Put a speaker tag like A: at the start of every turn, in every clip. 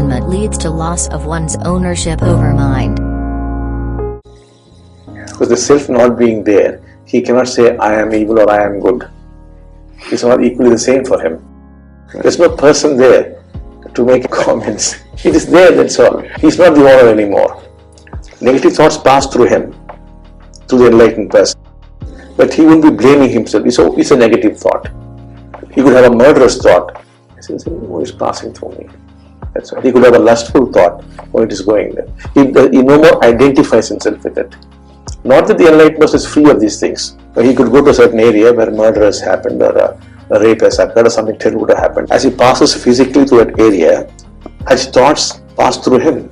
A: enlightenment leads to loss of one's ownership over mind.
B: Because the self not being there, he cannot say, I am evil or I am good. It's not equally the same for him. There's no person there to make comments. It is there, that's all. He's not the owner anymore. Negative thoughts pass through him, through the enlightened person. But he won't be blaming himself. It's a negative thought. He could have a murderous thought. He says, oh, it's passing through me. That's all. He could have a lustful thought. Oh, it is going there. He no more identifies himself with it. Not that the enlightened person is free of these things. But he could go to a certain area where murder has happened or a rape has happened or something terrible would have happened. As he passes physically to that area, his thoughts pass through him.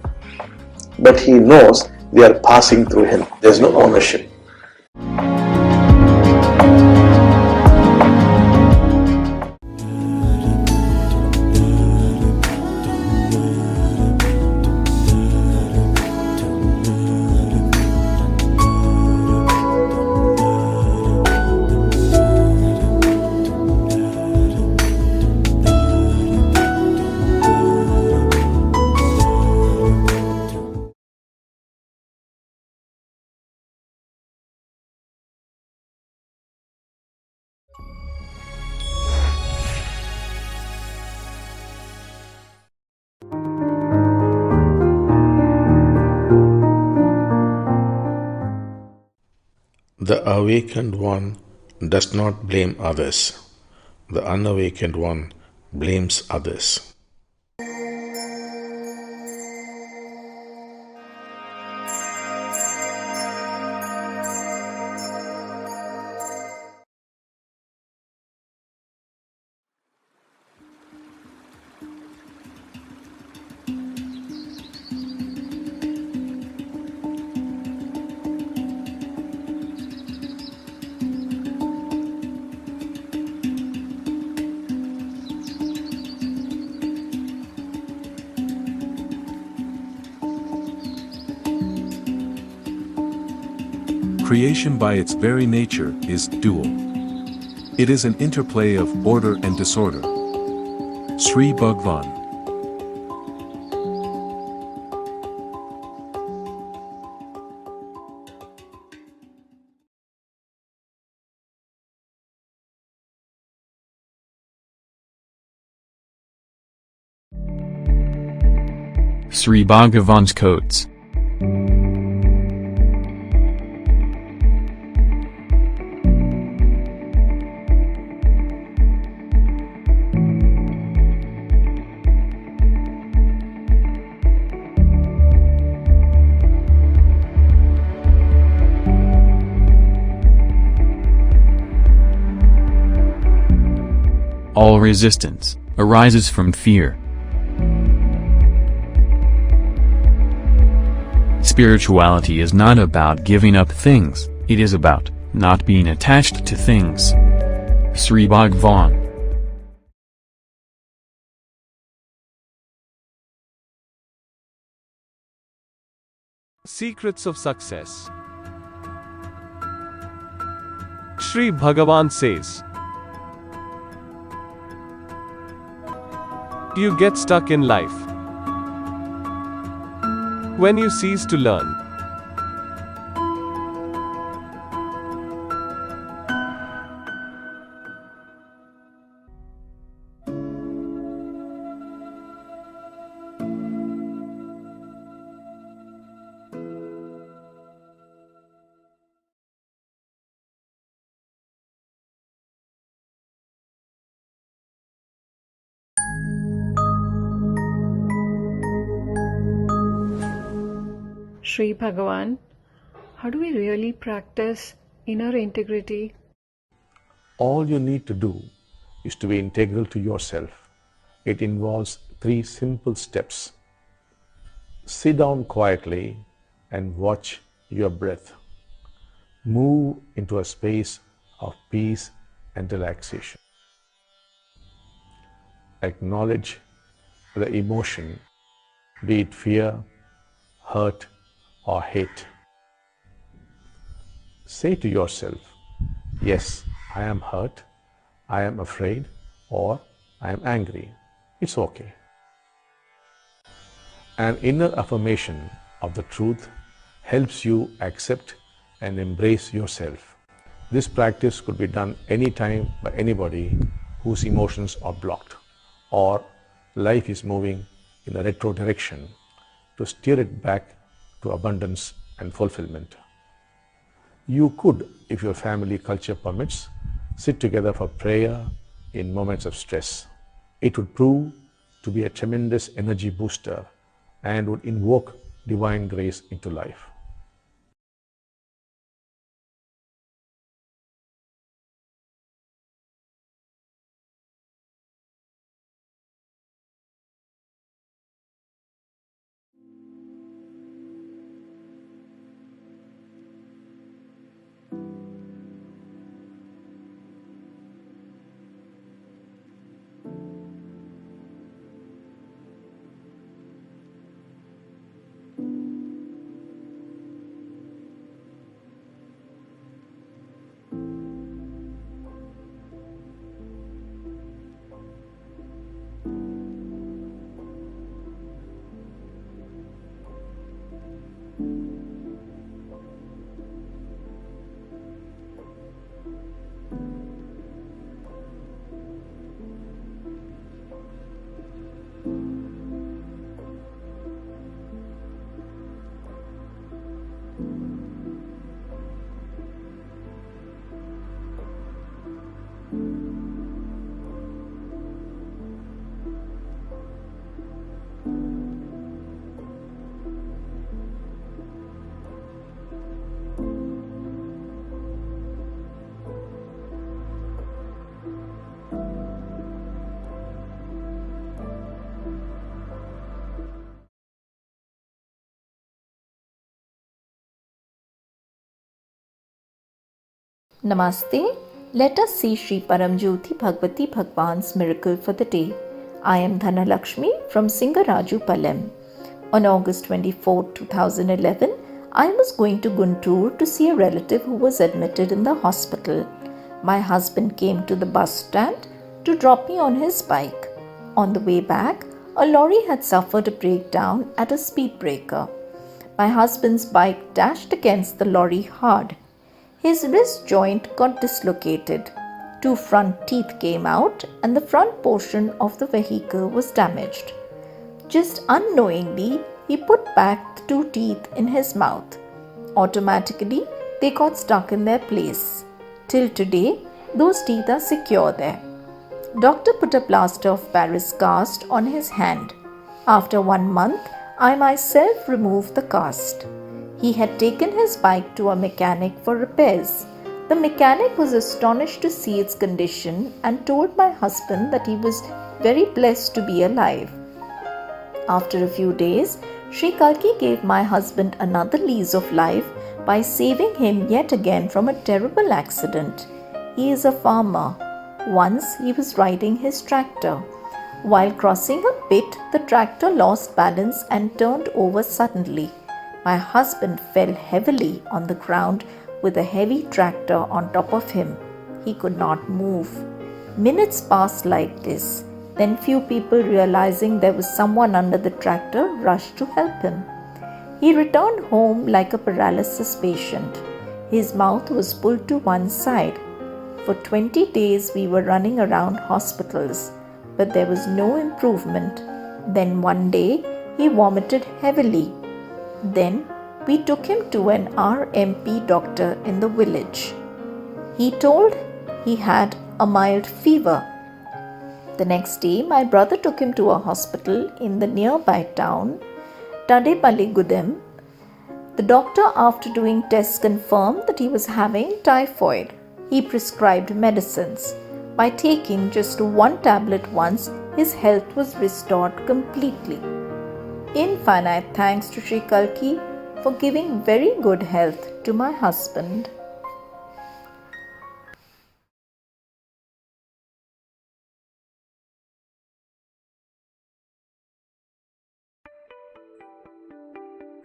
B: But he knows they are passing through him. There's no ownership.
C: The awakened one does not blame others. The unawakened one blames others.
D: Creation by its very nature is dual. It is an interplay of order and disorder. Sri Bhagavan.
E: Sri Bhagavan's quotes. All resistance arises from fear. Spirituality is not about giving up things, it is about not being attached to things. Sri Bhagavan.
F: Secrets of Success. Sri Bhagavan says, you get stuck in life when you cease to learn.
G: Sri Bhagavan, how do we really practice inner integrity?
B: All you need to do is to be integral to yourself. It involves 3 simple steps. Sit down quietly and watch your breath. Move into a space of peace and relaxation. Acknowledge the emotion, be it fear, hurt, or hate. Say to yourself, yes, I am hurt, I am afraid, or I am angry. It's okay.
C: An inner affirmation of the truth helps you accept and embrace yourself. This practice could be done anytime by anybody whose emotions are blocked or life is moving in a retro direction, to steer it back to abundance and fulfillment. You could, if your family culture permits, sit together for prayer in moments of stress. It would prove to be a tremendous energy booster and would invoke divine grace into life.
H: Namaste. Let us see Sri Paramjyoti Bhagavati Bhagwan's miracle for the day. I am Dhanalakshmi from Singaraju Palem. On August 24, 2011, I was going to Guntur to see a relative who was admitted in the hospital. My husband came to the bus stand to drop me on his bike. On the way back, a lorry had suffered a breakdown at a speed breaker. My husband's bike dashed against the lorry hard. His wrist joint got dislocated. 2 front teeth came out and the front portion of the vehicle was damaged. Just unknowingly, he put back the 2 teeth in his mouth. Automatically, they got stuck in their place. Till today, those teeth are secure there. Doctor put a plaster of Paris cast on his hand. After 1 month, I myself removed the cast. He had taken his bike to a mechanic for repairs. The mechanic was astonished to see its condition and told my husband that he was very blessed to be alive. After a few days, Sri Kalki gave my husband another lease of life by saving him yet again from a terrible accident. He is a farmer. Once he was riding his tractor. While crossing a pit, the tractor lost balance and turned over suddenly. My husband fell heavily on the ground with a heavy tractor on top of him. He could not move. Minutes passed like this. Then few people, realizing there was someone under the tractor, rushed to help him. He returned home like a paralysis patient. His mouth was pulled to one side. For 20 days we were running around hospitals, but there was no improvement. Then one day he vomited heavily. Then we took him to an RMP doctor in the village. He told he had a mild fever. The next day, my brother took him to a hospital in the nearby town, Tadepaligudem. The doctor, after doing tests, confirmed that he was having typhoid. He prescribed medicines. By taking just 1 tablet once, his health was restored completely. Infinite thanks to Sri Kalki for giving very good health to my husband.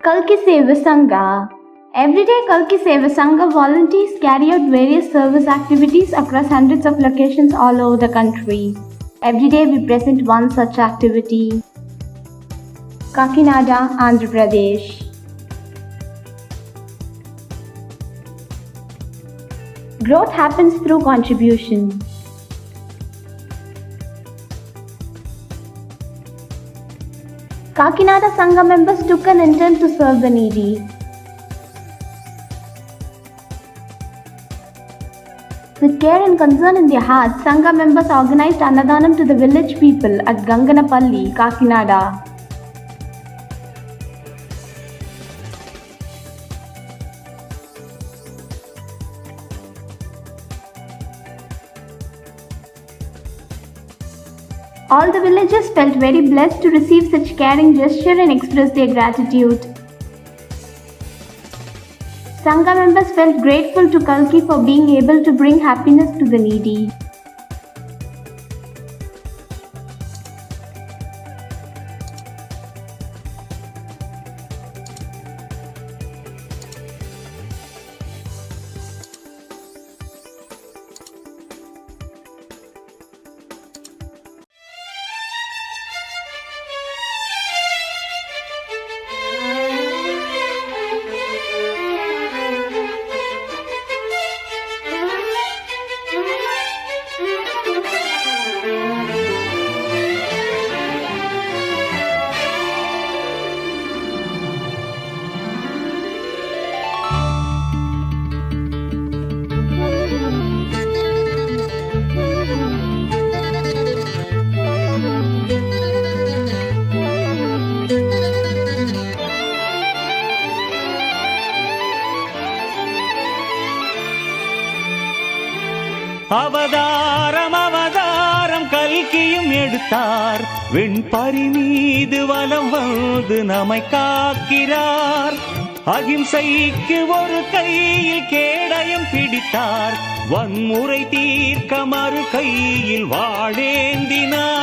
I: Kalki Seva Sangha. Everyday Kalki Seva Sangha volunteers carry out various service activities across hundreds of locations all over the country. Every day we present one such activity. Kakinada, Andhra Pradesh. Growth happens through contribution. Kakinada Sangha members took an intent to serve the needy. With care and concern in their hearts, Sangha members organized Annadhanam to the village people at Ganganapalli, Kakinada. All the villagers felt very blessed to receive such caring gesture and expressed their gratitude. Sangha members felt grateful to Kalki for being able to bring happiness to the needy.
J: அவதாரம் அவதாரம் கல்கியும் எடுத்தார், வெண்பரி மீது வலம் வந்து நம்மை காக்கிறார். அகிம்சைக்கு ஒரு கையில் கேடயம் பிடித்தார், வன்முறை தீர்க்க மறு கையில் வாழேந்தினார்.